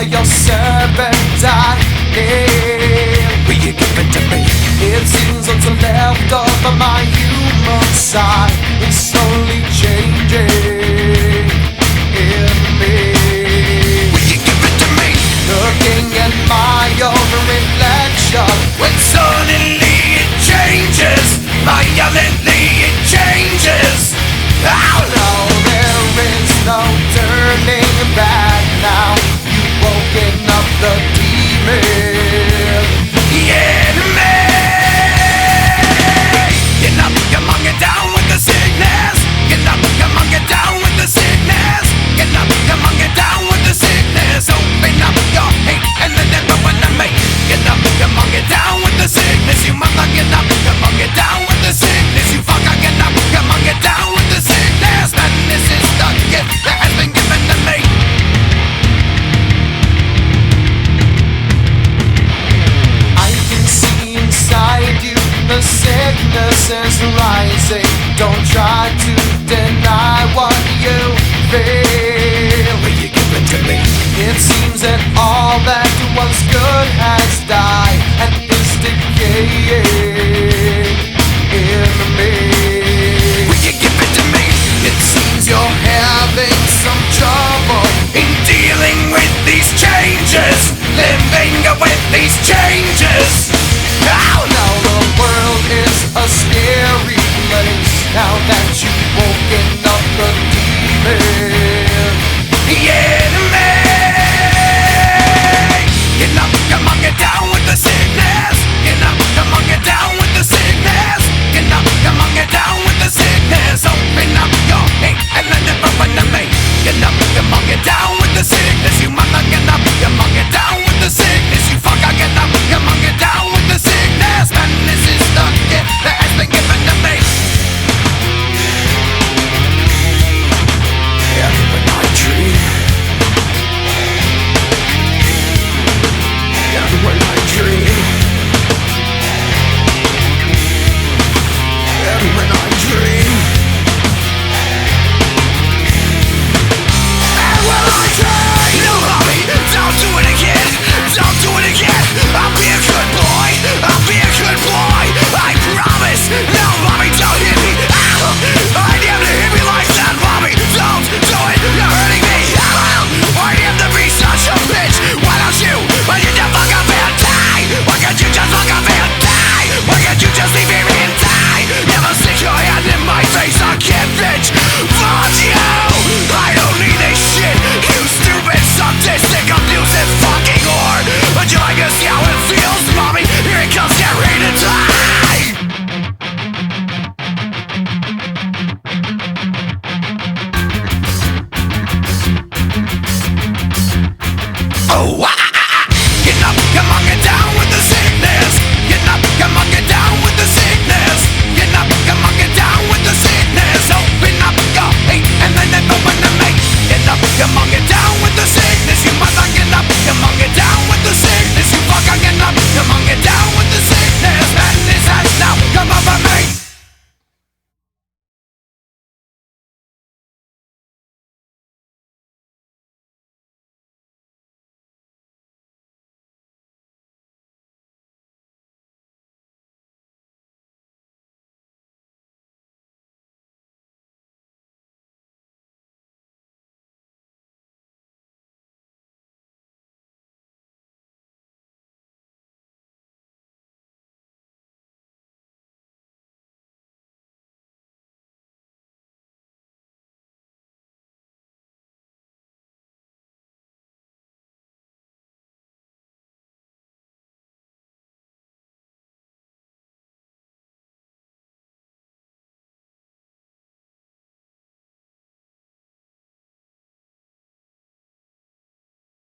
your serpentine. Will you give it to me? It seems what's left of my human side is slowly changing in me. Will you give it to me? Looking at my own reflection, when suddenly it changes, violently it changes. Oh no, there is no turning back now. You've woken up the demon in me. Get up, come on, get down with the sickness. Get up, come on, get down with the sickness. Get up, come on, get down with the sickness. Open up your hate and then never wanna make. Get up, come on, get down with the sickness. You mother, get up, come on, get down with the sickness. You fucker, get up, come on, get down with the sickness. And this is the gift that has been given to me. I can see inside you, the sickness is rising. Don't try to deny what you feel. Will you give it to me? It seems that all that was good has died and is decaying in me. Will you give it to me? It seems you're having some trouble in dealing with these changes, living with these changes. Oh no, the world is a scary place now that